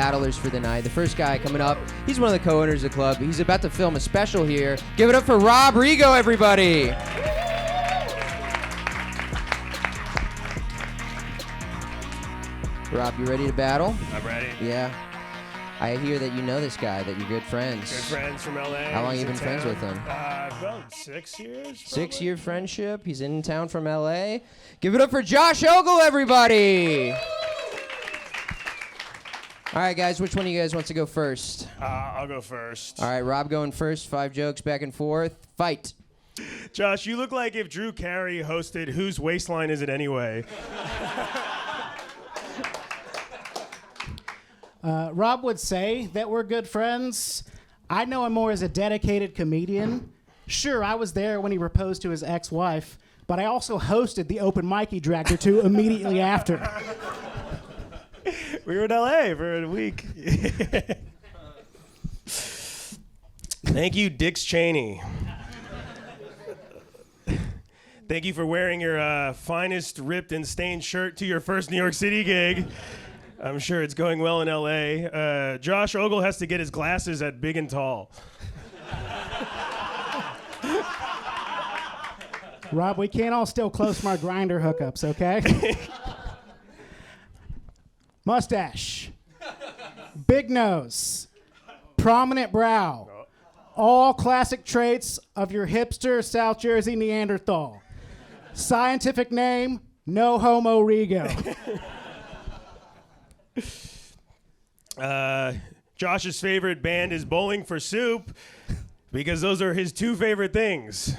battlers for the night. The first guy coming up, he's one of the co-owners of the club. He's about to film a special here. Give it up for Rob Rego, everybody. Rob, you ready to battle? I'm ready. Yeah. I hear that you know this guy, that you're good friends. Good friends from LA. How long have you been friends with him? About 6 years. Probably. 6-year friendship. He's in town from LA. Give it up for Josh Ogle, everybody. All right, guys, which one of you guys wants to go first? I'll go first. All right, Rob going first. 5 jokes back and forth. Fight. Josh, you look like if Drew Carey hosted Whose Waistline Is It Anyway? Rob would say that we're good friends. I know him more as a dedicated comedian. Sure, I was there when he proposed to his ex-wife, but I also hosted the open mic he dragged her to immediately after. We were in LA for a week. Thank you, Dix Cheney. Thank you for wearing your finest ripped and stained shirt to your first New York City gig. I'm sure it's going well in LA. Josh Ogle has to get his glasses at Big and Tall. Rob, we can't all still close from our grinder hookups, okay? Mustache. Big nose. Prominent brow. All classic traits of your hipster South Jersey Neanderthal. Scientific name, no homo Rego. Josh's favorite band is Bowling for Soup because those are his 2 favorite things.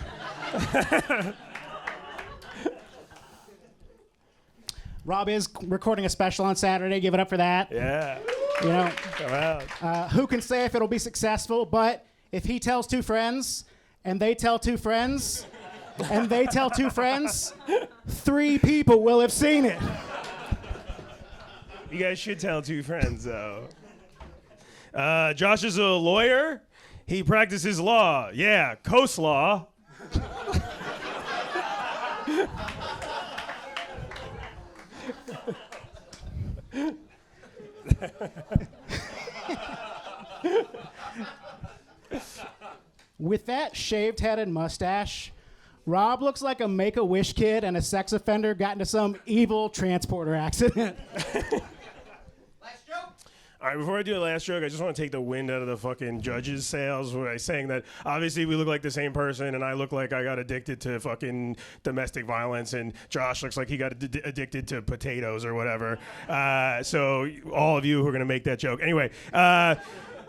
Rob is recording a special on Saturday. Give it up for that. Yeah. You know, Come out. who can say if it'll be successful? But if he tells 2 friends, and they tell 2 friends, and they tell 2 friends, 3 people will have seen it. You guys should tell 2 friends, though. Josh is a lawyer. He practices law. Yeah, coastlaw. With that shaved head and mustache, Rob looks like a Make-A-Wish kid and a sex offender got into some evil transporter accident. All right, before I do the last joke, I just want to take the wind out of the fucking judges' sails by saying that obviously we look like the same person, and I look like I got addicted to fucking domestic violence, and Josh looks like he got addicted to potatoes or whatever. So all of you who are going to make that joke. Anyway,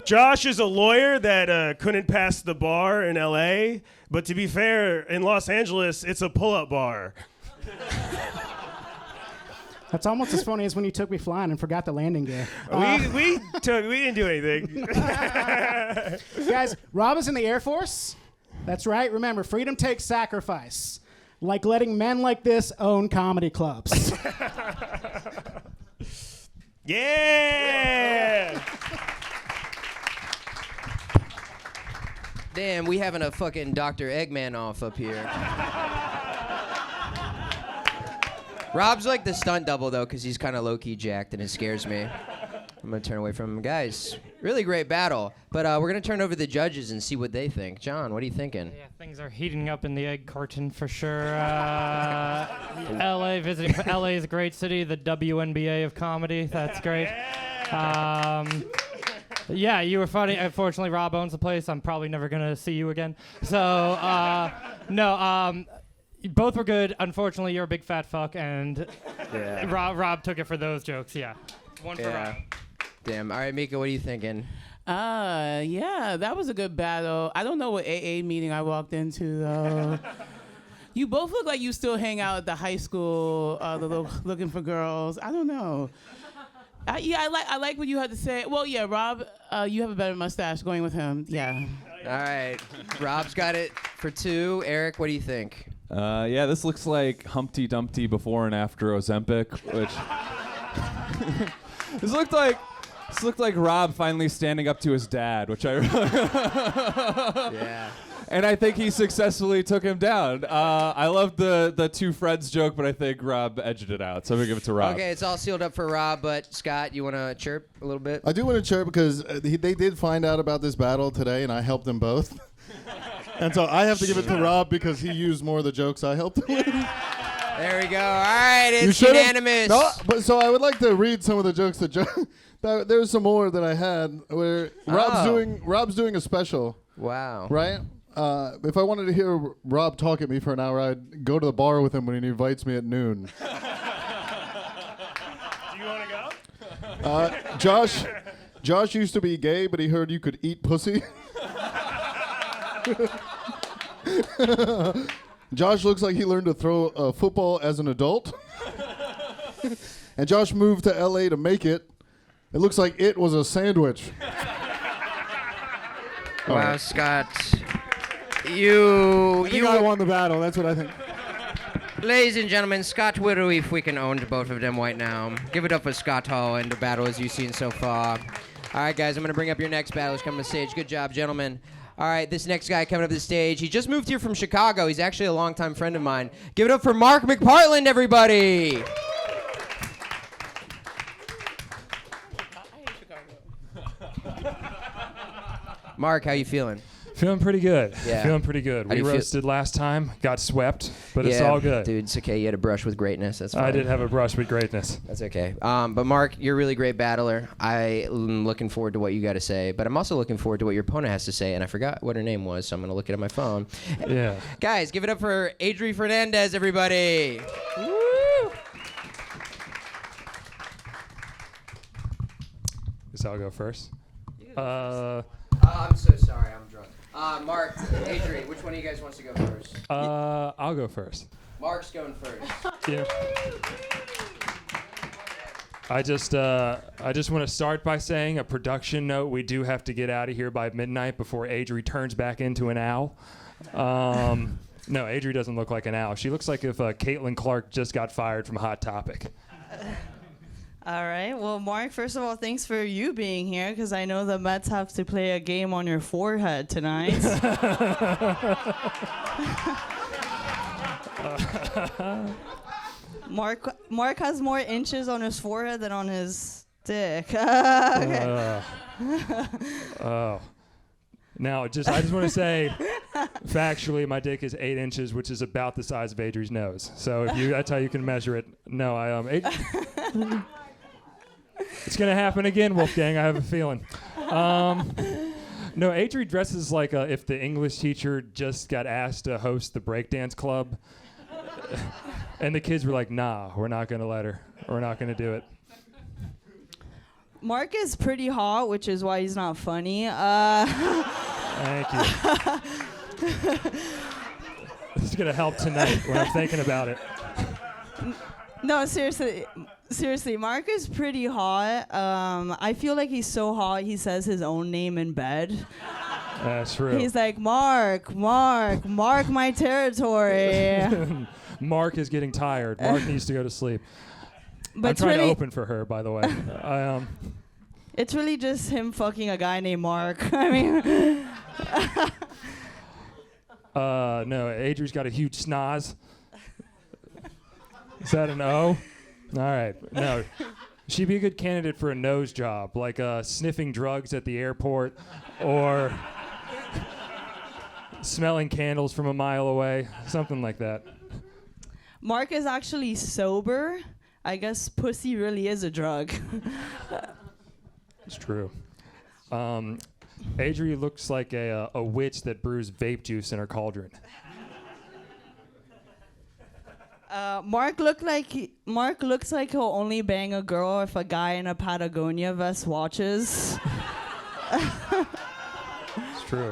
Josh is a lawyer that couldn't pass the bar in L.A., but to be fair, in Los Angeles, it's a pull-up bar. That's almost as funny as when you took me flying and forgot the landing gear. We didn't do anything. Guys, Rob is in the Air Force. That's right. Remember, freedom takes sacrifice. Like letting men like this own comedy clubs. Yeah! Damn, we having a fucking Dr. Eggman off up here. Rob's like the stunt double, though, because he's kind of low-key jacked, and it scares me. I'm going to turn away from him. Guys, really great battle. But we're going to turn over to the judges and see what they think. John, what are you thinking? Yeah, things are heating up in the egg carton for sure. LA, visiting LA is a great city, the WNBA of comedy. That's great. Yeah, you were funny. Unfortunately, Rob owns the place. I'm probably never going to see you again. So, no, both were good. Unfortunately, you're a big fat fuck, and Rob took it for those jokes. Yeah, one for Rob. Damn. All right, Meka, what are you thinking? Yeah, that was a good battle. I don't know what AA meeting I walked into though. You both look like you still hang out at the high school, looking for girls. I don't know. I like what you had to say. Well, yeah, Rob, you have a better mustache going with him. Yeah. All right, Rob's got it for 2. Eric, what do you think? Yeah, this looks like Humpty Dumpty before and after Ozempic, which this looked like Rob finally standing up to his dad, which I really Yeah. and I think he successfully took him down. I love the two friends joke, but I think Rob edged it out, so I'm gonna give it to Rob. Okay, it's all sealed up for Rob, but Scott, you want to chirp a little bit? I do want to chirp because they did find out about this battle today, and I helped them both. And so I have to give it to Rob because he used more of the jokes I helped him with. There we go. All right, it's should've- unanimous. No, but so I would like to read some of the jokes there's some more that I had where Rob's doing a special, Wow. right? If I wanted to hear Rob talk at me for an hour, I'd go to the bar with him when he invites me at noon. Do you want to go? Josh used to be gay, but he heard you could eat pussy. Josh looks like he learned to throw a football as an adult. And Josh moved to LA to make it. It looks like it was a sandwich. Wow, Scott. You I won the battle. That's what I think. Ladies and gentlemen, Scott Widow, if we can own both of them right now. Give it up for Scott Hall and the battle as you've seen so far. All right, guys, I'm going to bring up your next battlers coming to stage. Good job, gentlemen. All right, this next guy coming up to the stage, he just moved here from Chicago. He's actually a longtime friend of mine. Give it up for Mark McPartland, everybody. Mark, how you feeling? Feeling pretty good. Yeah. Feeling pretty good. How do We you feel? roasted last time, got swept, but it's all good. Dude, it's okay. You had a brush with greatness. That's fine. I did have a brush with greatness. That's okay. But Mark, you're a really great battler. I'm looking forward to what you got to say, but I'm also looking forward to what your opponent has to say, and I forgot what her name was, so I'm going to look it on my phone. Yeah. Guys, give it up for Adri Fernandez, everybody. Woo! Guess I'll go first. I'm so sorry. I'm drunk. Mark, Adri, which one of you guys wants to go first? I'll go first. Mark's going first. Yeah. I just want to start by saying a production note. We do have to get out of here by midnight before Adri turns back into an owl. No, Adri doesn't look like an owl. She looks like if Caitlin Clark just got fired from Hot Topic. All right. Well, Mark, first of all, thanks for you being here because I know the Mets have to play a game on your forehead tonight. Mark has more inches on his forehead than on his dick. Okay. Oh. Now, I just want to say, factually, my dick is 8 inches, which is about the size of Adri's nose. So that's how you can measure it. No, it's gonna happen again, Wolfgang. I have a feeling. No, Adri dresses like if the English teacher just got asked to host the breakdance club, and the kids were like, "Nah, we're not gonna let her. We're not gonna do it." Mark is pretty hot, which is why he's not funny. Thank you. This is gonna help tonight when I'm thinking about it. No, seriously, Mark is pretty hot. I feel like he's so hot he says his own name in bed. That's true. He's like, mark my territory. Mark is getting tired. Mark needs to go to sleep. But I'm it's trying really, to open for her, by the way. It's really just him fucking a guy named Mark. I mean, no, Adri's got a huge schnoz. Is that an O? All right. No. She'd be a good candidate for a nose job, like sniffing drugs at the airport or smelling candles from a mile away, something like that. Mark is actually sober. I guess pussy really is a drug. It's true. Adri looks like a witch that brews vape juice in her cauldron. Mark looks like he'll only bang a girl if a guy in a Patagonia vest watches. It's true.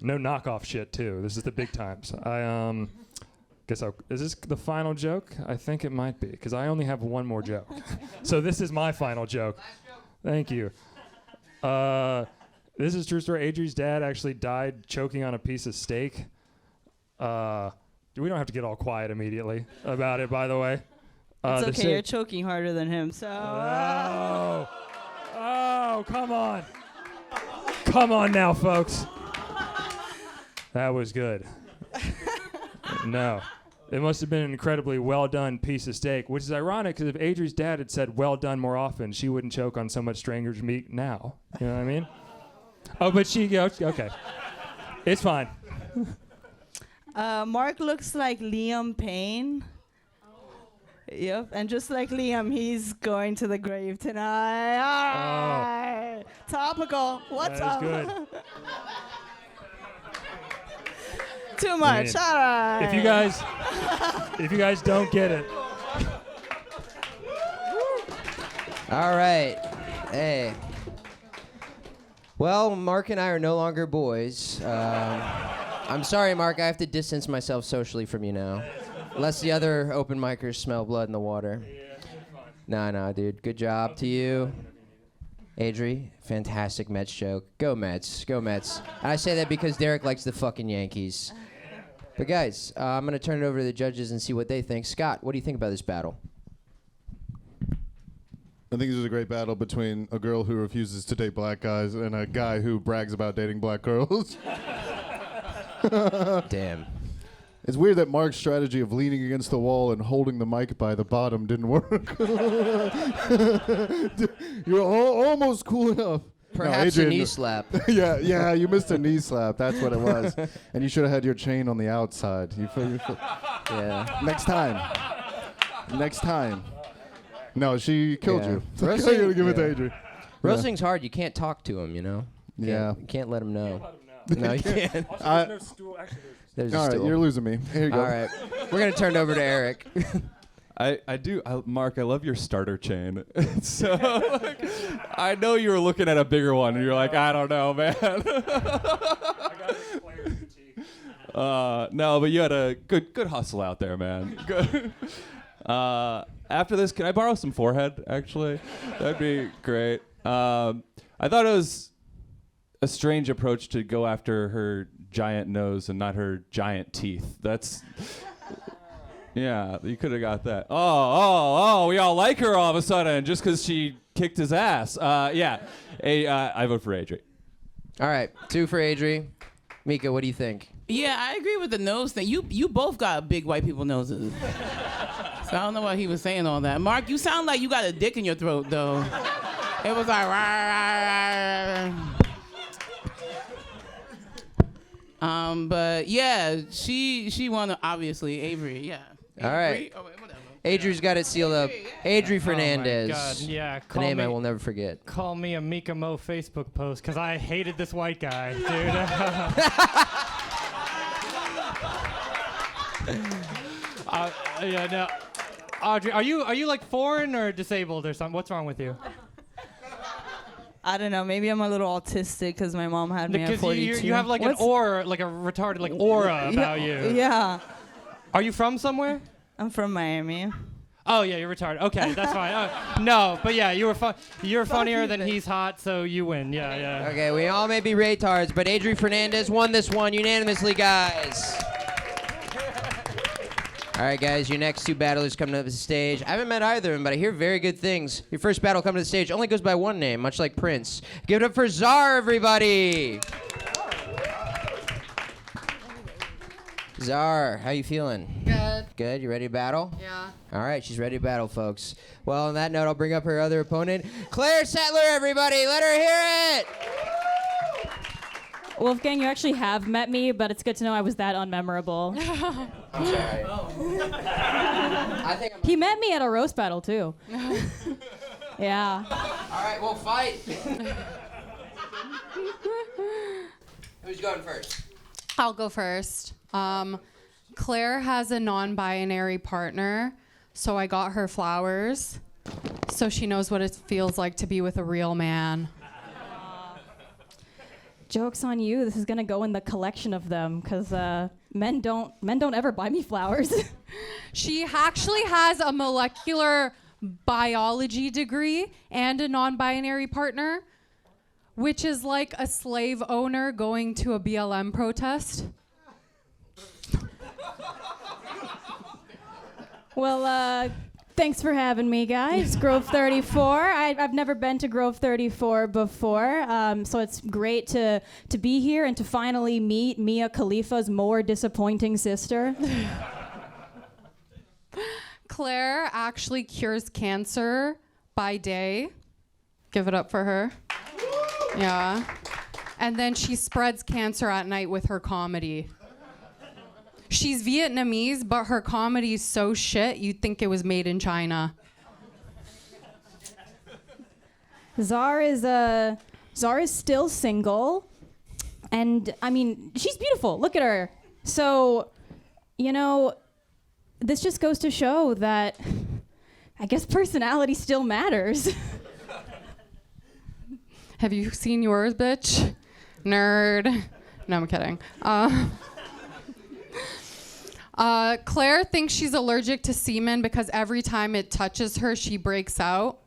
No knockoff shit too. This is the big times. Is this the final joke? I think it might be, because I only have one more joke. So this is my final joke. Thank you. This is true story. Adri's dad actually died choking on a piece of steak. We don't have to get all quiet immediately about it, by the way. It's okay, you're choking harder than him, so... Oh, come on. Come on now, folks. That was good. No. It must have been an incredibly well done piece of steak, which is ironic because if Adri's dad had said well done more often, she wouldn't choke on so much stranger's meat now. You know what I mean? Oh, but she goes, okay. It's fine. Mark looks like Liam Payne. Yep, and just like Liam, he's going to the grave tonight. All right. Topical. What's up? Good. Too much. All right. If you guys don't get it. All right. Hey. Well, Mark and I are no longer boys. I'm sorry, Mark. I have to distance myself socially from you now. Lest the other open micers smell blood in the water. Nah, dude. Good job to you. Adri, fantastic Mets joke. Go Mets. Go Mets. And I say that because Derek likes the fucking Yankees. But guys, I'm going to turn it over to the judges and see what they think. Scott, what do you think about this battle? I think this is a great battle between a girl who refuses to date black guys and a guy who brags about dating black girls. Damn. It's weird that Mark's strategy of leaning against the wall and holding the mic by the bottom didn't work. You're almost cool enough. Perhaps a knee slap. yeah, you missed a knee slap. That's what it was. And you should have had your chain on the outside. Yeah. Next time. No, she killed you. So I'm going to give it to Adri. Roasting's hard. You can't talk to him, you know? Yeah. You can't let him know. No, you can't. Also, there's no stool. Actually, There's a All right, stool. you're losing me. Here you go. All right. We're going to turn it over to Eric. Mark, I love your starter chain. So, I know you were looking at a bigger one, and you're like, I don't know, man. No, but you had a good hustle out there, man. Good. After this, can I borrow some forehead, actually? That'd be great. I thought it was a strange approach to go after her giant nose and not her giant teeth. Yeah, you could have got that. Oh, we all like her all of a sudden just because she kicked his ass. I vote for Adri. All right, 2 for Adri. Meka, what do you think? Yeah, I agree with the nose thing. You both got big white people noses. So I don't know why he was saying all that. Mark, you sound like you got a dick in your throat, though. It was like, rah, rah, rah. But yeah, she won, obviously. Avery, yeah. All right. Oh, wait, whatever. Adri's got it sealed up. Adri Fernandez. Oh my God. Yeah, The name I will never forget. Call me a Meka Mo Facebook post because I hated this white guy, dude. Yeah, no. Adri, are you like foreign or disabled or something? What's wrong with you? I don't know. Maybe I'm a little autistic because my mom had me at Because 42. you have like an aura, like a retarded like aura about you. Yeah. Are you from somewhere? I'm from Miami. Oh yeah, you're retarded. Okay, that's fine. No, but yeah, you're funnier than he's hot, so you win. Yeah. Okay, we all may be retards, but Adri Fernandez won this one unanimously, guys. All right, guys, your next 2 battlers coming up to the stage. I haven't met either of them, but I hear very good things. Your first battle coming to the stage only goes by one name, much like Prince. Give it up for Czar, everybody. Czar, how you feeling? Good. Good. You ready to battle? Yeah. All right, she's ready to battle, folks. Well, on that note, I'll bring up her other opponent, Claire Sattler, everybody. Let her hear it. Wolfgang, you actually have met me, but it's good to know I was that unmemorable. I'm sorry. He met me at a roast battle, too. Yeah. All right, we'll fight. Who's going first? I'll go first. Claire has a non-binary partner, so I got her flowers so she knows what it feels like to be with a real man. Joke's on you. This is going to go in the collection of them because men don't ever buy me flowers. She actually has a molecular biology degree and a non-binary partner, which is like a slave owner going to a BLM protest. Well, Thanks for having me, guys. Grove 34. I've never been to Grove 34 before, so it's great to be here and to finally meet Mia Khalifa's more disappointing sister. Claire actually cures cancer by day. Give it up for her. Yeah. And then she spreads cancer at night with her comedy. She's Vietnamese, but her comedy is so shit, you'd think it was made in China. Czar is still single, and I mean, she's beautiful. Look at her. So, you know, this just goes to show that I guess personality still matters. Have you seen yours, bitch? Nerd. No, I'm kidding. Claire thinks she's allergic to semen because every time it touches her, she breaks out.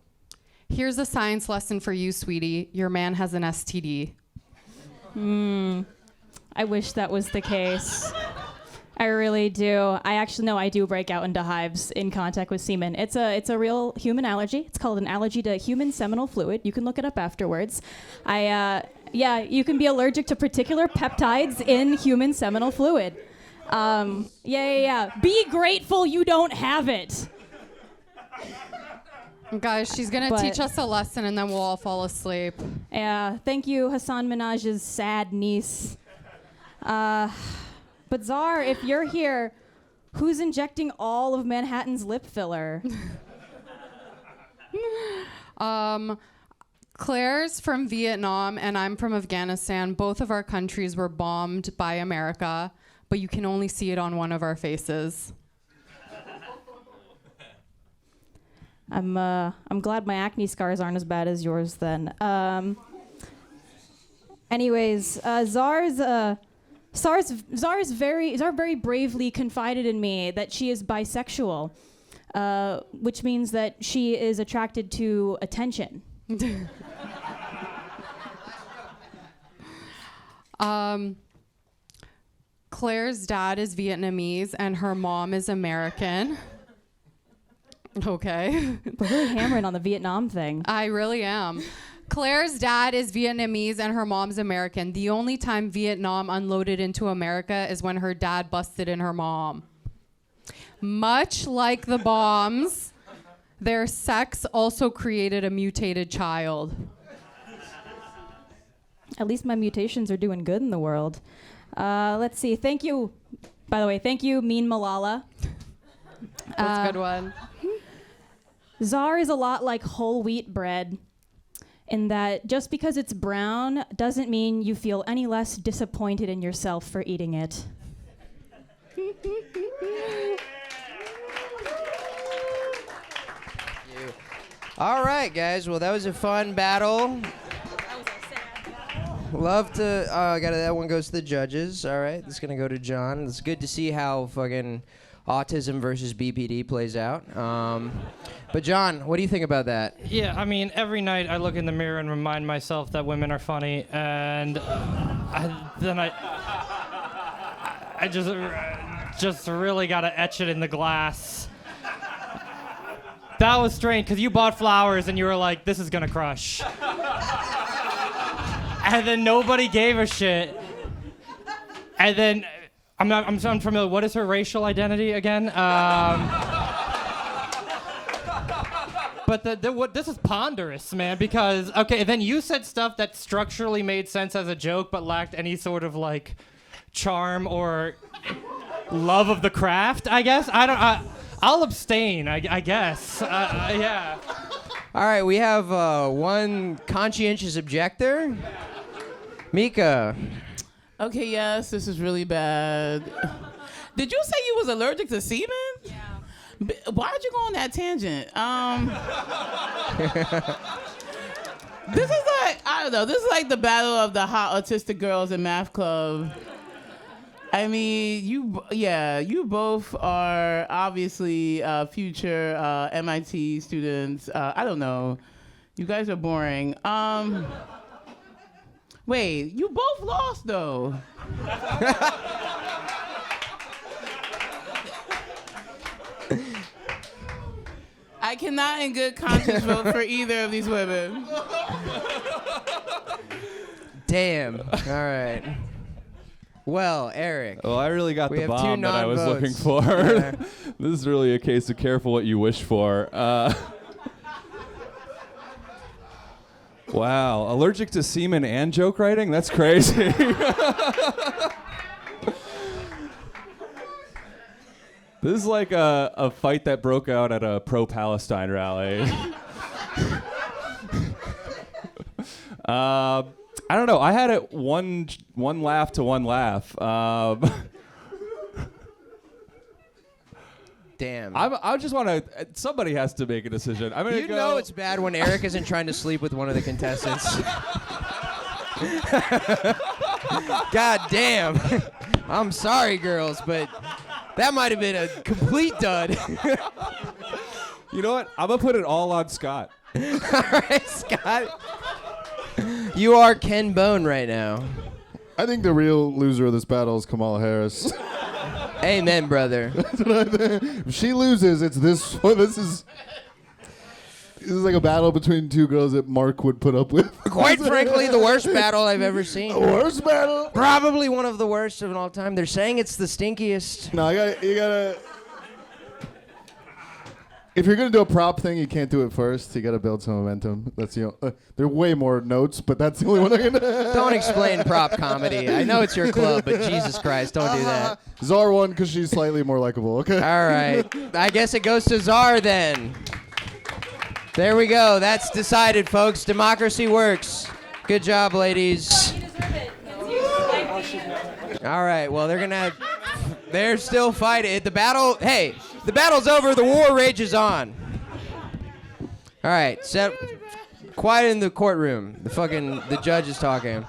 Here's a science lesson for you, sweetie. Your man has an STD. I wish that was the case. I really do. I do break out into hives in contact with semen. It's a real human allergy. It's called an allergy to human seminal fluid. You can look it up afterwards. You can be allergic to particular peptides in human seminal fluid. Be grateful you don't have it. Guys, she's gonna teach us a lesson and then we'll all fall asleep. Yeah, thank you, Hassan Minaj's sad niece. But Czar, if you're here, who's injecting all of Manhattan's lip filler? Claire's from Vietnam and I'm from Afghanistan. Both of our countries were bombed by America, but you can only see it on one of our faces. I'm glad my acne scars aren't as bad as yours then. Anyways, Czar very bravely confided in me that she is bisexual, which means that she is attracted to attention. Claire's dad is Vietnamese and her mom is American. Okay. We're really hammering on the Vietnam thing. I really am. Claire's dad is Vietnamese and her mom's American. The only time Vietnam unloaded into America is when her dad busted in her mom. Much like the bombs, their sex also created a mutated child. At least my mutations are doing good in the world. Let's see. Thank you. By the way, thank you, Mean Malala. That's a good one. Czar is a lot like whole wheat bread in that just because it's brown doesn't mean you feel any less disappointed in yourself for eating it. All right, guys. Well, that was a fun battle. Love to. That one goes to the judges. All right, it's gonna go to John. It's good to see how fucking autism versus BPD plays out. But John, what do you think about that? Yeah, I mean, every night I look in the mirror and remind myself that women are funny, and I just really gotta etch it in the glass. That was strange, because you bought flowers and you were like, this is gonna crush. And then nobody gave a shit. And then, I'm unfamiliar, what is her racial identity again? But this is ponderous, man, because, okay, then you said stuff that structurally made sense as a joke, but lacked any sort of, like, charm or love of the craft, I guess? I'll abstain, I guess. Yeah. All right, we have one conscientious objector. Meka. Okay, yes, this is really bad. Did you say you was allergic to semen? Yeah. Why'd you go on that tangent? This is like, I don't know, this is like the battle of the hot autistic girls in math club. I mean, you both are obviously future MIT students. I don't know. You guys are boring. Wait, you both lost though. cannot in good conscience vote for either of these women. Damn. All right. Well, Eric. Well, I really got we the have bomb two that I was looking non-votes. for. Yeah. This is really a case of careful what you wish for. Wow, allergic to semen and joke writing? That's crazy. This is like a fight that broke out at a pro-Palestine rally. I don't know. I had it one laugh to one laugh. Damn. I just want to. Somebody has to make a decision. I'm gonna You go. know it's bad when Eric isn't trying to sleep with one of the contestants. God damn. I'm sorry, girls, but that might have been a complete dud. You know what? I'm gonna put it all on Scott. All right, Scott. You are Ken Bone right now. I think the real loser of this battle is Kamala Harris. Amen, brother. If she loses, it's this one. This is like a battle between two girls that Mark would put up with. Quite frankly, the worst battle I've ever seen. The worst battle? Probably one of the worst of all time. They're saying it's the stinkiest. No, you gotta. If you're gonna do a prop thing, you can't do it first. You gotta build some momentum. That's there are way more notes, but that's the only one I can. Don't explain prop comedy. I know it's your club, but Jesus Christ, don't do that. Czar won because she's slightly more likable. Okay. All right. I guess it goes to Czar then. There we go. That's decided, folks. Democracy works. Good job, ladies. All right. Well, they're still fighting. The battle's over. The war rages on. All right. Quiet in the courtroom. The judge is talking.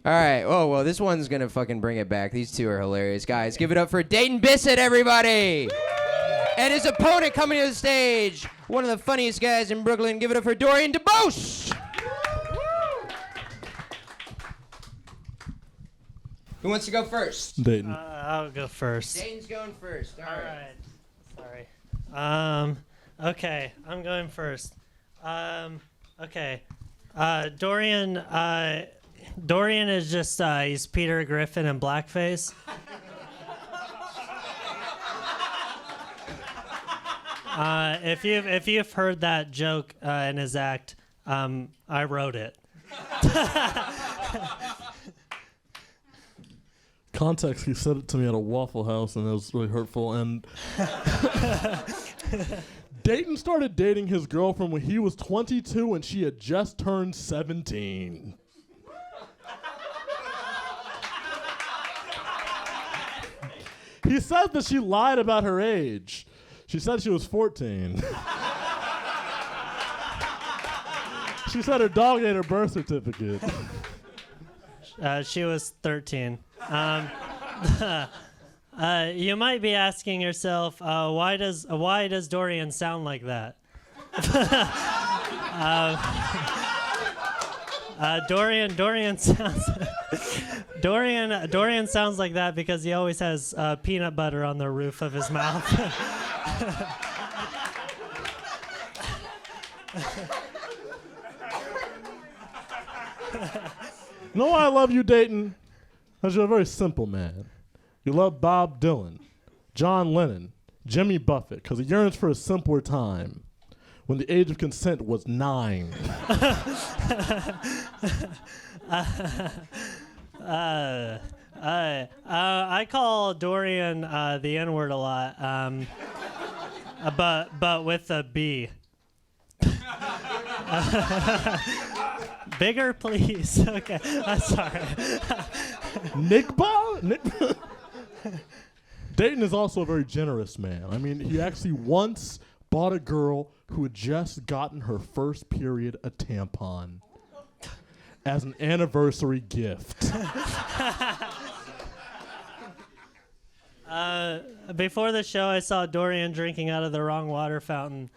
All right. Oh, well, this one's going to fucking bring it back. These two are hilarious. Guys, give it up for Dayton Bisset, everybody. And his opponent coming to the stage, one of the funniest guys in Brooklyn. Give it up for Dorian Debose. Who wants to go first? Dayton. I'll go first. Dayton's going first. All right. Sorry. Okay, I'm going first. Okay. Dorian is just he's Peter Griffin in blackface. If you've heard that joke in his act, I wrote it. Context, he said it to me at a Waffle House, and it was really hurtful. And Dayton started dating his girlfriend when he was 22, and she had just turned 17. He said that she lied about her age. She said she was 14. She said her dog ate her birth certificate. She was 13. You might be asking yourself, why does Dorian sound like that? Dorian sounds like that because he always has peanut butter on the roof of his mouth. You know why I love you, Dayton? Because you're a very simple man. You love Bob Dylan, John Lennon, Jimmy Buffett, because he yearns for a simpler time when the age of consent was 9. I call Dorian the N-word a lot, but with a B. Bigger, please. Okay, I'm sorry. Nickba? Dayton is also a very generous man. I mean, he actually once bought a girl who had just gotten her first period a tampon as an anniversary gift. Before the show, I saw Dorian drinking out of the wrong water fountain.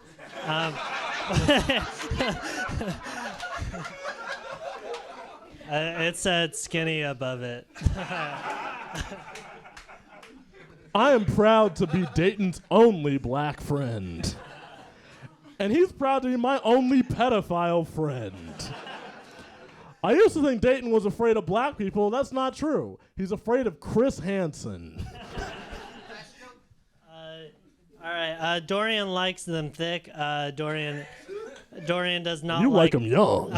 It said skinny above it. I am proud to be Dayton's only black friend. and he's proud to be my only pedophile friend. I used to think Dayton was afraid of black people. That's not true. He's afraid of Chris Hansen. All right. Dorian likes them thick. Dorian does not. You like them young.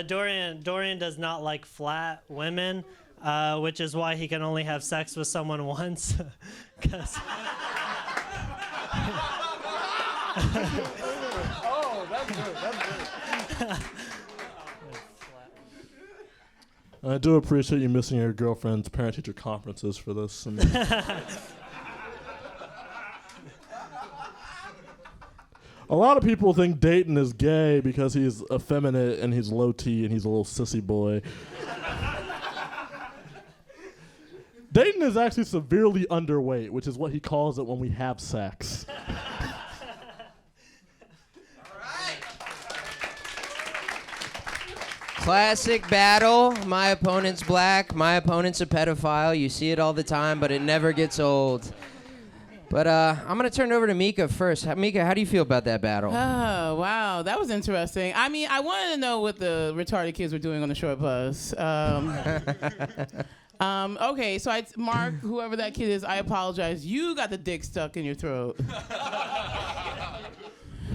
Dorian does not like flat women, which is why he can only have sex with someone once. 'Cause I do appreciate you missing your girlfriend's parent-teacher conferences for this. A lot of people think Dayton is gay because he's effeminate and he's low T and he's a little sissy boy. Dayton is actually severely underweight, which is what he calls it when we have sex. Classic battle. My opponent's black. My opponent's a pedophile. You see it all the time, but it never gets old. But I'm going to turn it over to Meka first. Meka, how do you feel about that battle? Oh, wow. That was interesting. I mean, I wanted to know what the retarded kids were doing on the short bus. Okay, so Mark, whoever that kid is, I apologize. You got the dick stuck in your throat.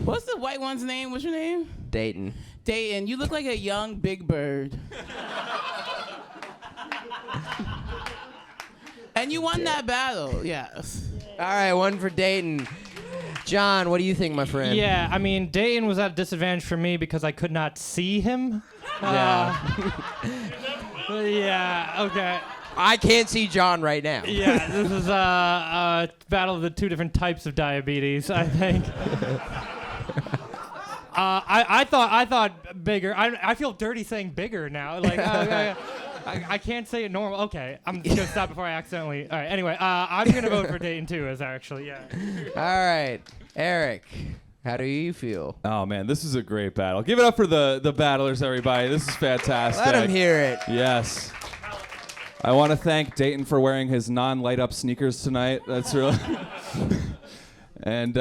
What's the white one's name? What's your name? Dayton. Dayton, you look like a young Big Bird. And you won that battle, yes. All right, one for Dayton. John, what do you think, my friend? Yeah, I mean, Dayton was at a disadvantage for me because I could not see him. Yeah. Yeah, okay. I can't see John right now. Yeah, this is a battle of the two different types of diabetes, I think. I thought bigger. I feel dirty saying bigger now. Like I can't say it normal. Okay, I'm just gonna stop before I accidentally. All right. Anyway, I'm gonna vote for Dayton too. As actually, yeah. All right, Eric. How do you feel? Oh man, this is a great battle. Give it up for the battlers, everybody. This is fantastic. Let them hear it. Yes. I want to thank Dayton for wearing his non-light-up sneakers tonight. That's really. And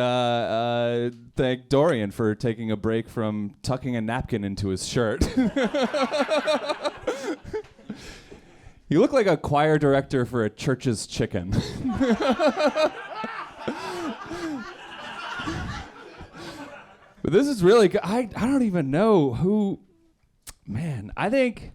thank Dorian for taking a break from tucking a napkin into his shirt. You look like a choir director for a church's chicken. But this is really good. I don't even know who. Man, I think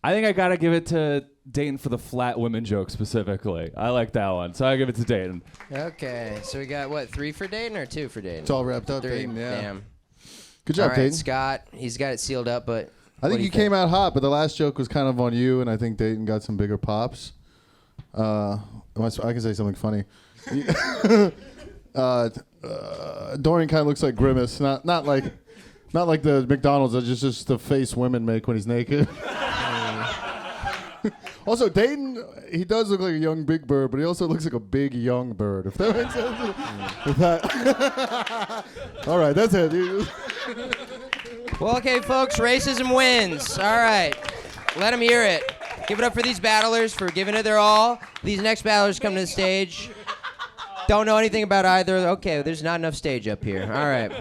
I gotta give it to Dayton for the flat women joke specifically. I like that one, so I give it to Dayton. Okay, so we got what, 3 for Dayton or 2 for Dayton? It's all wrapped up, 3. Dayton, yeah. Damn. Good job, all right, Dayton. Scott, he's got it sealed up, but I think you came out hot, but the last joke was kind of on you, and I think Dayton got some bigger pops. I can say something funny. Dorian kind of looks like Grimace, not like the McDonald's, just the face women make when he's naked. Also, Dayton, he does look like a young Big Bird, but he also looks like a big young bird. If that makes sense. All right, that's it. Well, okay, folks, racism wins. All right, let them hear it. Give it up for these battlers for giving it their all. These next battlers come to the stage. Don't know anything about either. Okay, there's not enough stage up here. All right.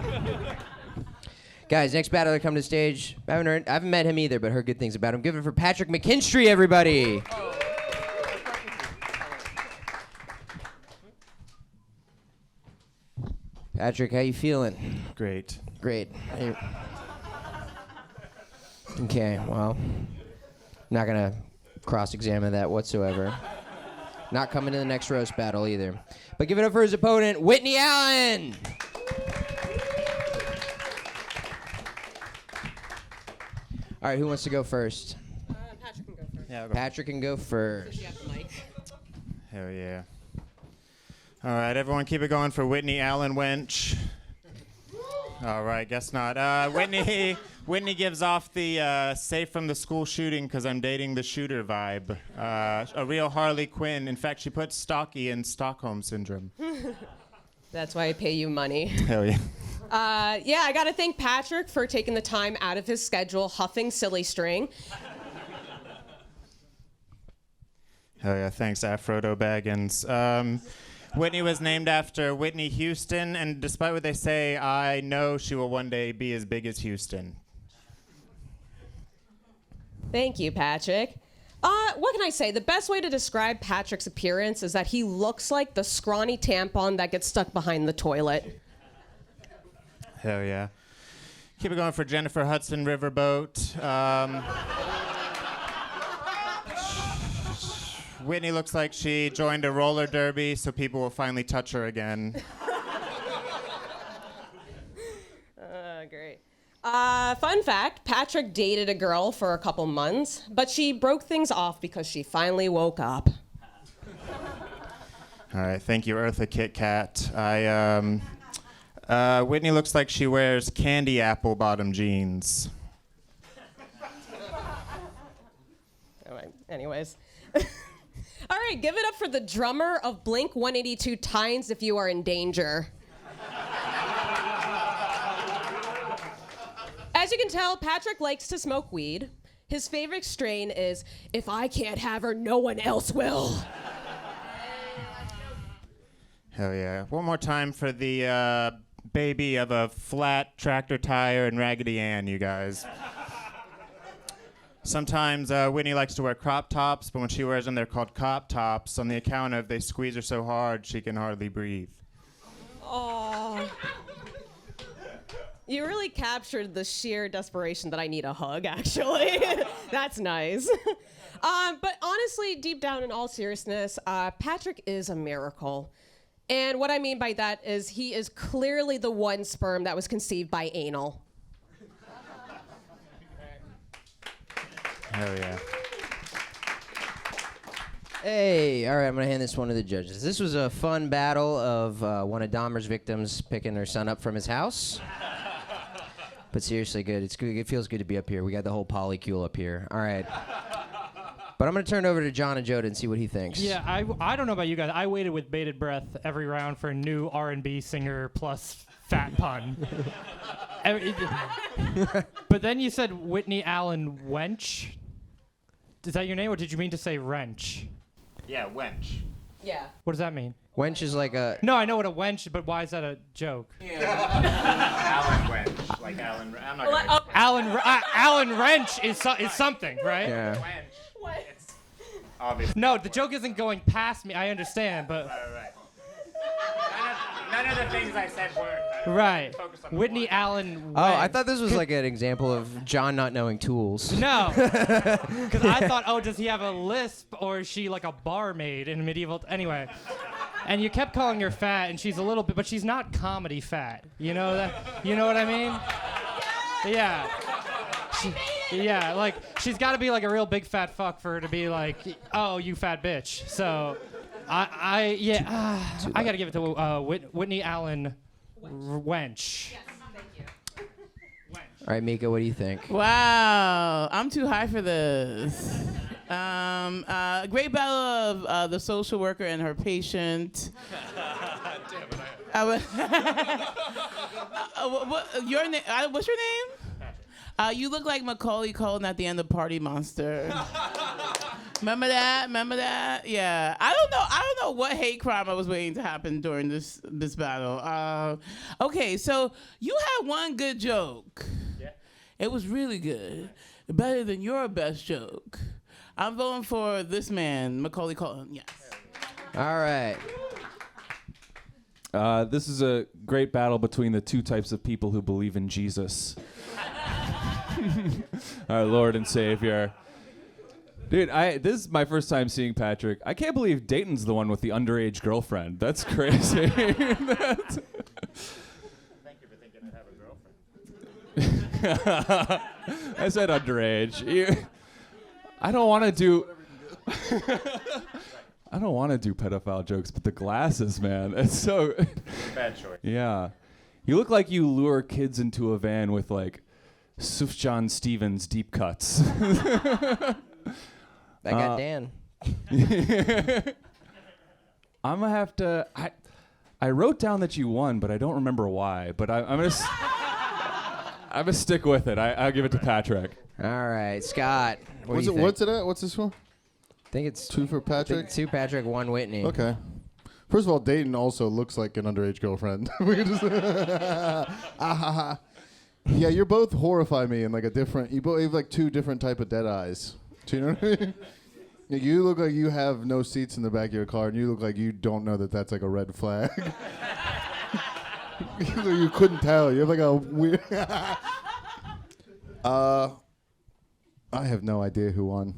Guys, next battler come to the stage. I haven't met him either, but heard good things about him. Give it for Patrick McKinstry, everybody. Patrick, how you feeling? Great. Great. Okay, well, not gonna cross-examine that whatsoever. Not coming to the next roast battle either. But give it up for his opponent, Whitney Allen. All right, who wants to go first? Patrick can go first. Yeah, Patrick can go first. Hell yeah. All right, everyone keep it going for Whitney Allen Wench. All right, guess not. Whitney gives off the safe from the school shooting because I'm dating the shooter vibe. A real Harley Quinn. In fact, she put Stocky in Stockholm Syndrome. That's why I pay you money. Hell yeah. Yeah, I got to thank Patrick for taking the time out of his schedule, huffing silly string. Hell yeah, thanks, Afrodo Baggins. Whitney was named after Whitney Houston, and despite what they say, I know she will one day be as big as Houston. Thank you, Patrick. What can I say? The best way to describe Patrick's appearance is that he looks like the scrawny tampon that gets stuck behind the toilet. Hell yeah. Keep it going for Jennifer Hudson Riverboat. Whitney looks like she joined a roller derby, so people will finally touch her again. Great. Fun fact, Patrick dated a girl for a couple months, but she broke things off because she finally woke up. All right, thank you, Eartha Kit Kat. Whitney looks like she wears candy apple bottom jeans. All right, anyways. All right, give it up for the drummer of Blink 182 Tines If You Are in Danger. As you can tell, Patrick likes to smoke weed. His favorite strain is, if I can't have her, no one else will. Hell yeah. One more time for the baby of a flat tractor tire and Raggedy Ann, you guys. Sometimes Whitney likes to wear crop tops, but when she wears them, they're called cop tops on the account of they squeeze her so hard she can hardly breathe. Oh. You really captured the sheer desperation that I need a hug, actually. That's nice. But honestly, deep down in all seriousness, Patrick is a miracle. And what I mean by that is he is clearly the one sperm that was conceived by anal. Hell yeah. Hey, all right, I'm going to hand this one to the judges. This was a fun battle of one of Dahmer's victims picking her son up from his house. But seriously, good. It's good. It feels good to be up here. We got the whole polycule up here. All right. But I'm going to turn it over to John and Ajodah and see what he thinks. Yeah, I don't know about you guys. I waited with bated breath every round for a new R&B singer plus fat pun. But then you said Whitney Allen Wench. Is that your name, or did you mean to say wrench? Yeah, wench. Yeah. What does that mean? Wench is like a... No, I know what a wench, but why is that a joke? Alan Wench. Like Alan... I'm not gonna... Alan Wrench is something, right? Yeah. It's obviously... No, the joke isn't going past me. I understand, but... Right. None of the things I said worked. Right. Whitney Allen. Oh, I thought this was like an example of John not knowing tools. No. Because I thought, oh, does he have a lisp, or is she like a barmaid in medieval... Anyway. And you kept calling her fat, and she's a little bit... But she's not comedy fat. You know that? You know what I mean? Yeah. Yeah, like, she's got to be like a real big fat fuck for her to be like, oh, you fat bitch. So... I got to give it to Whitney Allen Wench. Yes, thank you. All right, Meka, what do you think? Wow, I'm too high for this. Great battle of the social worker and her patient. Your name? What's your name? You look like Macaulay Culkin at the end of Party Monster. Remember that? Yeah. I don't know what hate crime I was waiting to happen during this battle. Okay, so you had one good joke. Yeah. It was really good. Better than your best joke. I'm voting for this man, Macaulay Culkin. Yes. All right. This is a great battle between the two types of people who believe in Jesus. Our Lord and Savior. Dude, this is my first time seeing Patrick. I can't believe Dayton's the one with the underage girlfriend. That's crazy. Thank you for thinking I'd have a girlfriend. I said underage. I don't want to do... I don't want to do pedophile jokes, but the glasses, man. It's so... Bad choice. Yeah. You look like you lure kids into a van with, like, Sufjan Stevens deep cuts. I got Dan. I'm gonna have to. I wrote down that you won, but I don't remember why. But I'm gonna. I'm gonna stick with it. I'll give it to Patrick. All right, Scott. What's it at? What's this one? I think it's 2 for Patrick. 2 Patrick, 1 Whitney. Okay. First of all, Dayton also looks like an underage girlfriend. We can just yeah, you're both horrify me in like a different. You both have like two different type of dead eyes. Do you know what I mean? Like, you look like you have no seats in the back of your car, and you look like you don't know that that's like a red flag. You couldn't tell. You have like a weird. I have no idea who won.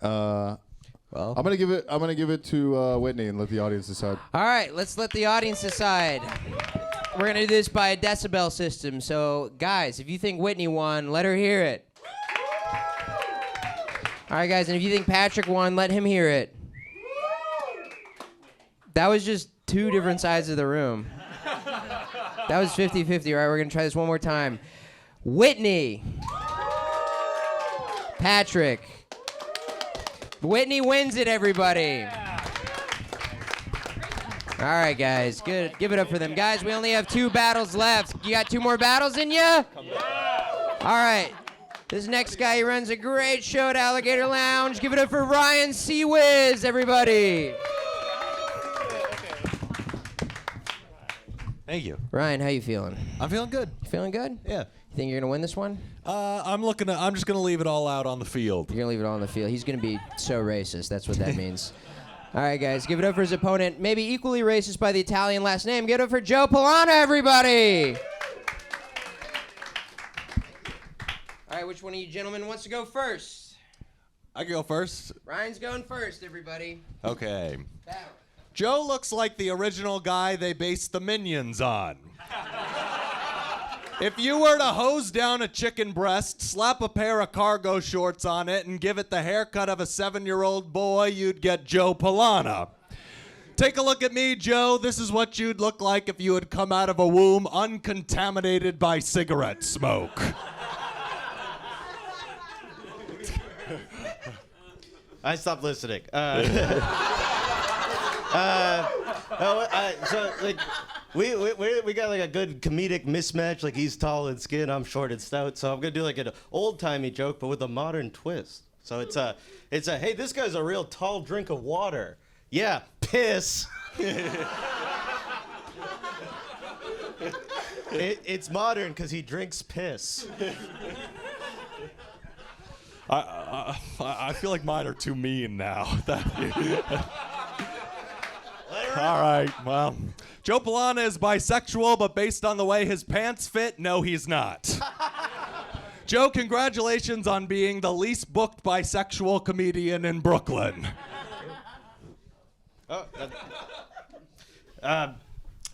Well, I'm gonna give it to Whitney and let the audience decide. All right, let's let the audience decide. We're gonna do this by a decibel system. So, guys, if you think Whitney won, let her hear it. All right, guys, and if you think Patrick won, let him hear it. That was just two different sides of the room. That was 50-50. All right, we're gonna try this one more time. Whitney. Patrick. Whitney wins it, everybody. All right, guys. Good. Give it up for them. Guys, we only have 2 battles left. You got 2 more battles in you? All right. This next guy, he runs a great show at Alligator Lounge. Give it up for Ryan Ciecwisz, everybody. Thank you. Ryan, how you feeling? I'm feeling good. You feeling good? Yeah. You think you're gonna win this one? I'm just gonna leave it all out on the field. You're gonna leave it all on the field. He's gonna be so racist. That's what that means. All right, guys, give it up for his opponent. Maybe equally racist by the Italian last name. Give it up for Joe Palana, everybody. All right, which one of you gentlemen wants to go first? I can go first. Ryan's going first, everybody. Okay. Joe looks like the original guy they based the Minions on. If you were to hose down a chicken breast, slap a pair of cargo shorts on it, and give it the haircut of a 7-year-old boy, you'd get Joe Palana. Take a look at me, Joe. This is what you'd look like if you had come out of a womb uncontaminated by cigarette smoke. I stopped listening. So like, we got like a good comedic mismatch. Like, he's tall and skin, I'm short and stout. So I'm gonna do like an old timey joke, but with a modern twist. So it's a hey, this guy's a real tall drink of water. Yeah, piss. It's modern because he drinks piss. I feel like mine are too mean now. All right, well, Joe Palana is bisexual, but based on the way his pants fit, no, he's not. Joe, congratulations on being the least booked bisexual comedian in Brooklyn. All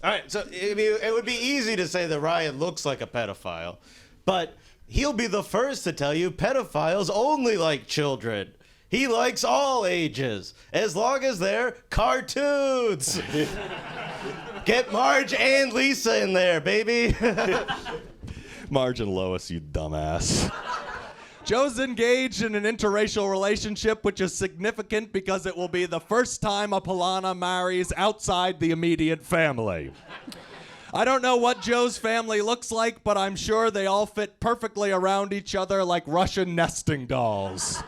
right, so it would be easy to say that Ryan looks like a pedophile, but he'll be the first to tell you pedophiles only like children. He likes all ages, as long as they're cartoons. Get Marge and Lisa in there, baby. Marge and Lois, you dumbass. Joe's engaged in an interracial relationship, which is significant because it will be the first time a Palana marries outside the immediate family. I don't know what Joe's family looks like, but I'm sure they all fit perfectly around each other like Russian nesting dolls.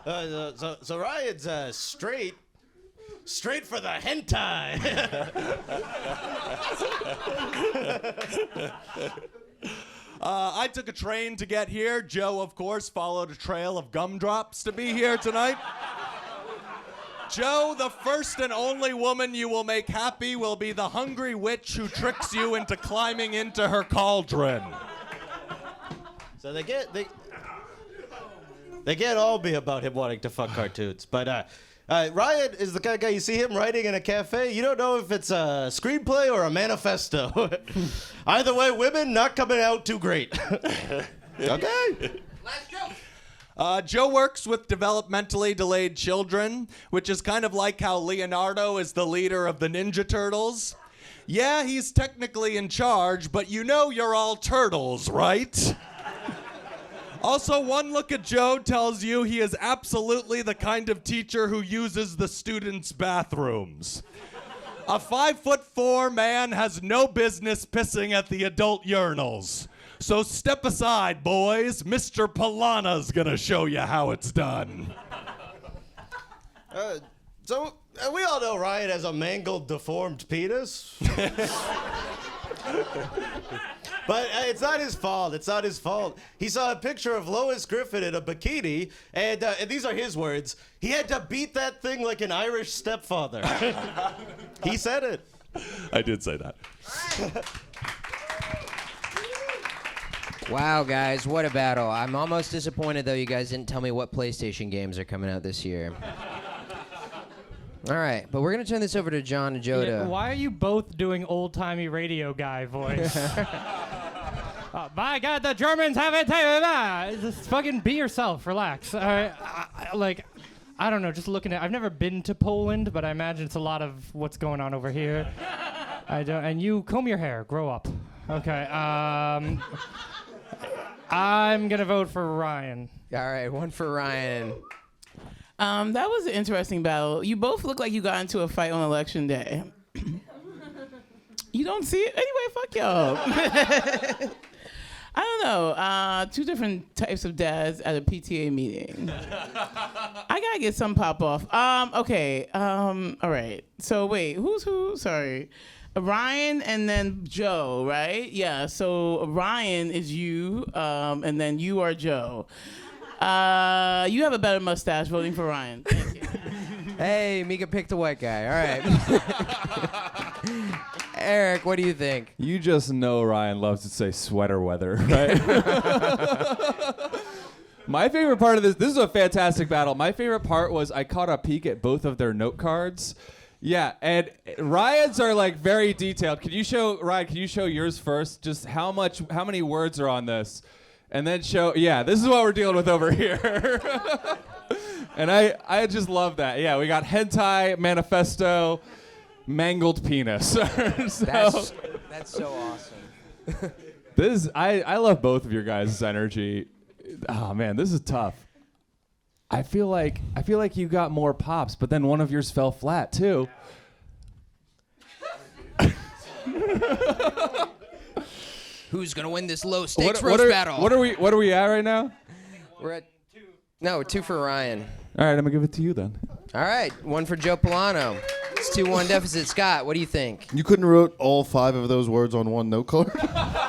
So Ryan's straight for the hentai. I took a train to get here. Joe, of course, followed a trail of gumdrops to be here tonight. Joe, the first and only woman you will make happy will be the hungry witch who tricks you into climbing into her cauldron. So they can't all be about him wanting to fuck cartoons. But Ryan is the kind of guy, you see him writing in a cafe, you don't know if it's a screenplay or a manifesto. Either way, women not coming out too great. Okay. Last joke. Joe works with developmentally delayed children, which is kind of like how Leonardo is the leader of the Ninja Turtles. Yeah, he's technically in charge, but you know you're all turtles, right? Also, one look at Joe tells you he is absolutely the kind of teacher who uses the students' bathrooms. A 5'4" man has no business pissing at the adult urinals. So step aside, boys. Mr. Palana's gonna show you how it's done. So We all know Ryan has a mangled, deformed penis. But it's not his fault. It's not his fault. He saw a picture of Lois Griffin in a bikini, and these are his words. He had to beat that thing like an Irish stepfather. He said it. I did say that. Wow, guys, what a battle. I'm almost disappointed, though, you guys didn't tell me what PlayStation games are coming out this year. All right, but we're going to turn this over to John and Ajodah. Yeah, why are you both doing old-timey radio guy voice? By God, the Germans have it. Just fucking be yourself. Relax. All right. I don't know. Just looking at, I've never been to Poland, but I imagine it's a lot of what's going on over here. I don't. And you comb your hair. Grow up. Okay. I'm gonna vote for Ryan. All right, one for Ryan. That was an interesting battle. You both look like you got into a fight on election day. You don't see it? Anyway, fuck y'all. I don't know. Two different types of dads at a PTA meeting. I gotta get some pop off. Okay. All right. So wait, who's who? Sorry. Ryan and then Joe, right? Yeah. So Ryan is you, and then you are Joe. You have a better mustache voting for Ryan. Thank you. Hey, Meka picked a white guy. All right. Eric, what do you think? You just know Ryan loves to say sweater weather, right? My favorite part of this is a fantastic battle. My favorite part was I caught a peek at both of their note cards. Yeah, and Ryan's are like very detailed. Can you show yours first? Just how many words are on this? And then this is what we're dealing with over here. And I just love that. Yeah, we got hentai, manifesto, mangled penis. That's so awesome. I love both of your guys' energy. Oh man, this is tough. I feel like you got more pops, but then one of yours fell flat too. Who's gonna win this low stakes roast battle? What are we at right now? We're at 2. No, 2 for Ryan. All right, I'm gonna give it to you then. All right, 1 for Joe Palana. It's 2-1 deficit. Scott, what do you think? You couldn't wrote all 5 of those words on one note card? I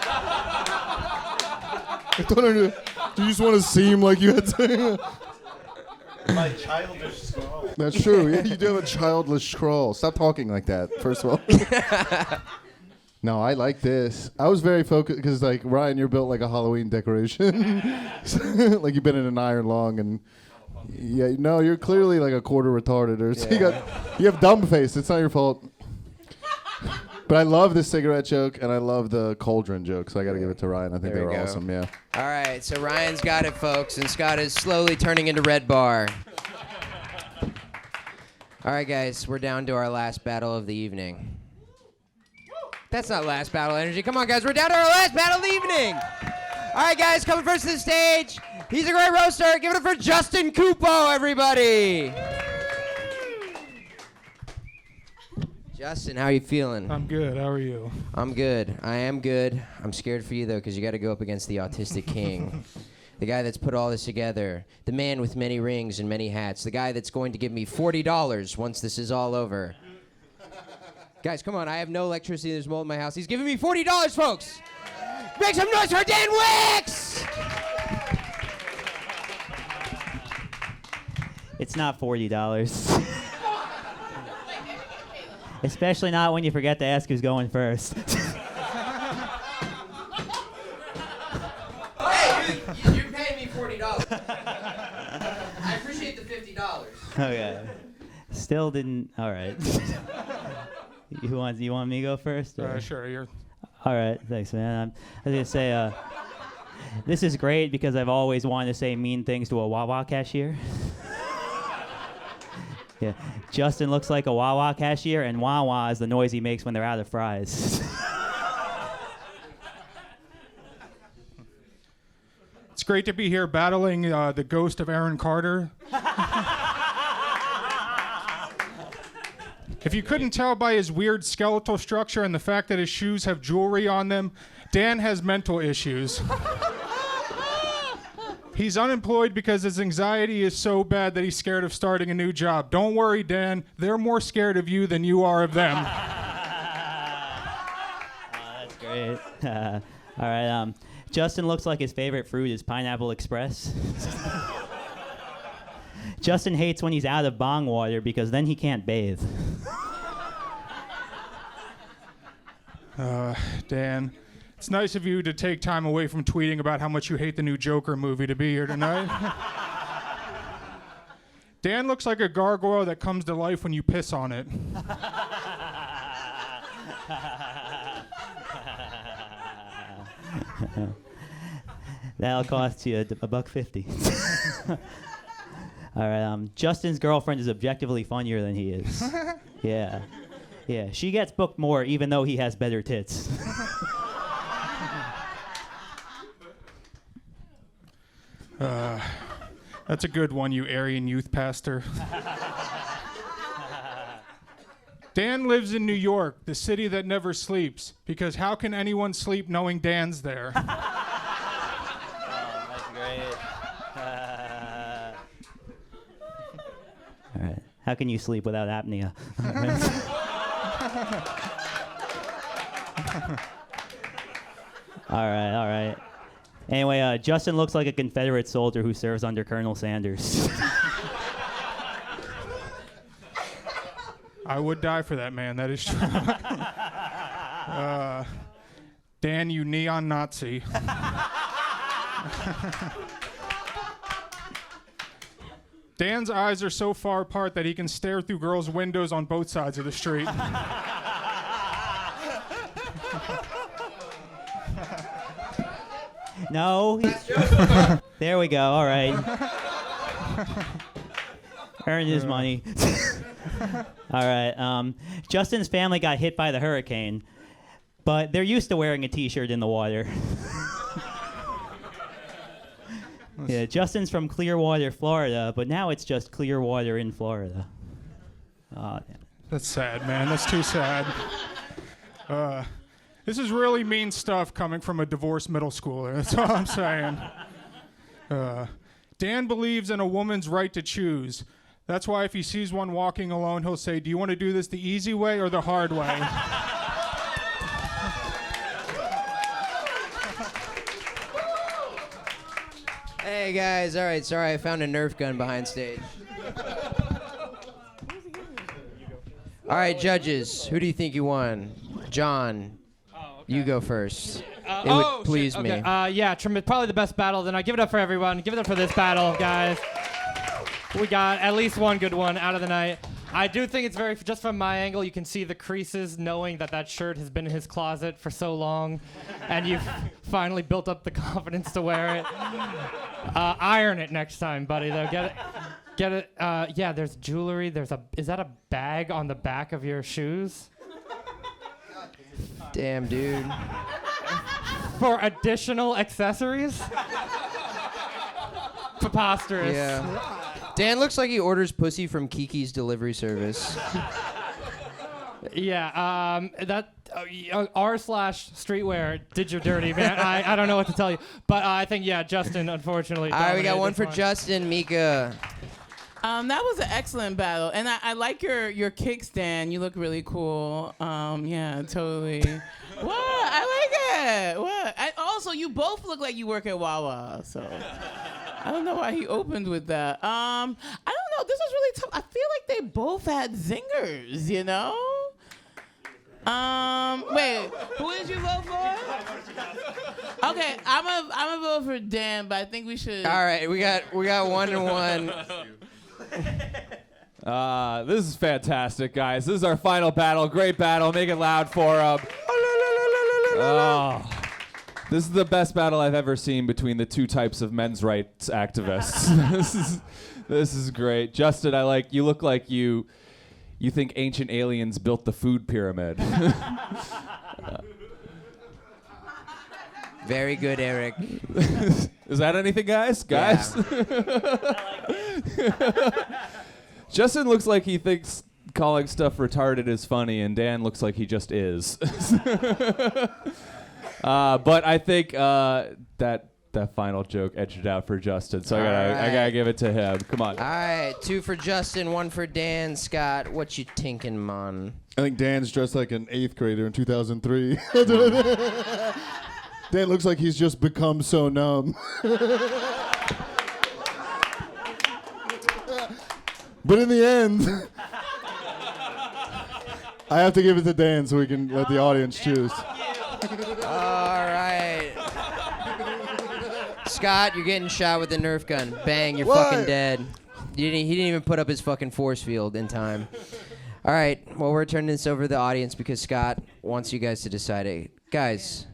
don't know. Do you just want to seem like you had to? My childish scrawl. That's true. Yeah, you do have a childish scrawl. Stop talking like that, first of all. No, I like this. I was very focused because, like, Ryan, you're built like a Halloween decoration. Like you've been in an iron lung, and yeah, no, you're clearly like a quarter retarded, or so you have dumb face. It's not your fault. But I love this cigarette joke, and I love the cauldron joke, so I got to give it to Ryan. I think they were awesome. Yeah. All right, so Ryan's got it, folks, and Scott is slowly turning into Red Bar. All right, guys, we're down to our last battle of the evening. That's not last battle energy. Come on, guys. We're down to our last battle of the evening. All right, guys, coming first to the stage. He's a great roaster. Give it up for Justin Cupo, everybody. Justin, how are you feeling? I'm good. How are you? I'm good. I am good. I'm scared for you, though, because you got to go up against the autistic king. The guy that's put all this together. The man with many rings and many hats. The guy that's going to give me $40 once this is all over. Guys, come on. I have no electricity. There's mold in my house. He's giving me $40, folks. Make some noise for Dan Wickes! It's not $40. Especially not when you forget to ask who's going first. Hey, you're paying me $40. I appreciate the $50. Okay. Still didn't. All right. You want me to go first? Sure. You're. All right. Thanks, man. I was gonna say, this is great because I've always wanted to say mean things to a Wawa cashier. Yeah, Justin looks like a Wawa cashier, and Wawa is the noise he makes when they're out of fries. It's great to be here battling the ghost of Aaron Carter. If you couldn't tell by his weird skeletal structure and the fact that his shoes have jewelry on them, Dan has mental issues. He's unemployed because his anxiety is so bad that he's scared of starting a new job. Don't worry, Dan. They're more scared of you than you are of them. That's great. All right. Justin looks like his favorite fruit is Pineapple Express. Justin hates when he's out of bong water because then he can't bathe. Dan, it's nice of you to take time away from tweeting about how much you hate the new Joker movie to be here tonight. Dan looks like a gargoyle that comes to life when you piss on it. That'll cost you $1.50. All right. Justin's girlfriend is objectively funnier than he is. Yeah. Yeah. She gets booked more even though he has better tits. That's a good one, you Aryan youth pastor. Dan lives in New York, the city that never sleeps, because how can anyone sleep knowing Dan's there? That's great. All right. How can you sleep without apnea? All right. Anyway, Justin looks like a Confederate soldier who serves under Colonel Sanders. I would die for that man, that is true. Dan, you neon Nazi. Dan's eyes are so far apart that he can stare through girls' windows on both sides of the street. No. There we go. All right. Earned his money. All right. Justin's family got hit by the hurricane, but they're used to wearing a T-shirt in the water. Yeah, Justin's from Clearwater, Florida, but now it's just Clearwater in Florida. Oh, damn. That's sad, man. That's too sad. This is really mean stuff coming from a divorced middle schooler. That's all I'm saying. Dan believes in a woman's right to choose. That's why if he sees one walking alone, he'll say, "Do you want to do this the easy way or the hard way?" Hey guys, all right, sorry, I found a Nerf gun behind stage. All right, judges, who do you think you won? John, you go first. It would please me. Yeah, probably the best battle. Then I give it up for everyone. Give it up for this battle, guys. We got at least one good one out of the night. I do think it's just from my angle, you can see the creases knowing that shirt has been in his closet for so long, and you've finally built up the confidence to wear it. Iron it next time, buddy, though. Get it. Yeah, there's jewelry. Is that a bag on the back of your shoes? Damn, dude. For additional accessories? Preposterous. Yeah. Dan looks like he orders pussy from Kiki's delivery service. Yeah, that r/streetwear did you dirty, man. I don't know what to tell you, but I think Justin, unfortunately. All right, we got dominated one this for Justin, Meka. That was an excellent battle, and I like your kickstand. You look really cool. Yeah, totally. What? I like it. What? Also, you both look like you work at Wawa, so I don't know why he opened with that. I don't know. This was really tough. I feel like they both had zingers, you know? Wait, who did you vote for? Okay, I'm a vote for Dan, but I think we should. All right, we got 1-1. This is fantastic, guys. This is our final battle. Great battle. Make it loud for this is the best battle I've ever seen between the two types of men's rights activists. This is great. Justin, you look like you think ancient aliens built the food pyramid. Very good, Eric. Is that anything, guys? Guys? Justin looks like he thinks calling stuff retarded is funny, and Dan looks like he just is. But I think that that final joke edged out for Justin. So I gotta give it to him. Come on. All right, 2 for Justin, 1 for Dan. Scott, what you tinkin', man? I think Dan's dressed like an 8th grader in 2003. Dan looks like he's just become so numb. But in the end, I have to give it to Dan so we can let the audience choose. All right. Scott, you're getting shot with a Nerf gun. Bang, you're fucking dead. He didn't even put up his fucking force field in time. All right, well, we're turning this over to the audience because Scott wants you guys to decide it. Guys,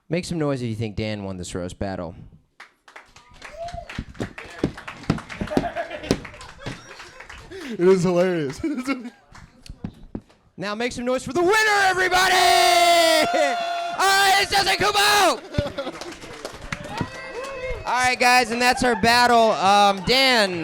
make some noise if you think Dan won this roast battle. It is hilarious. Now make some noise for the winner, everybody! All right, it's Justin Cupo! All right, guys, and that's our battle. Dan,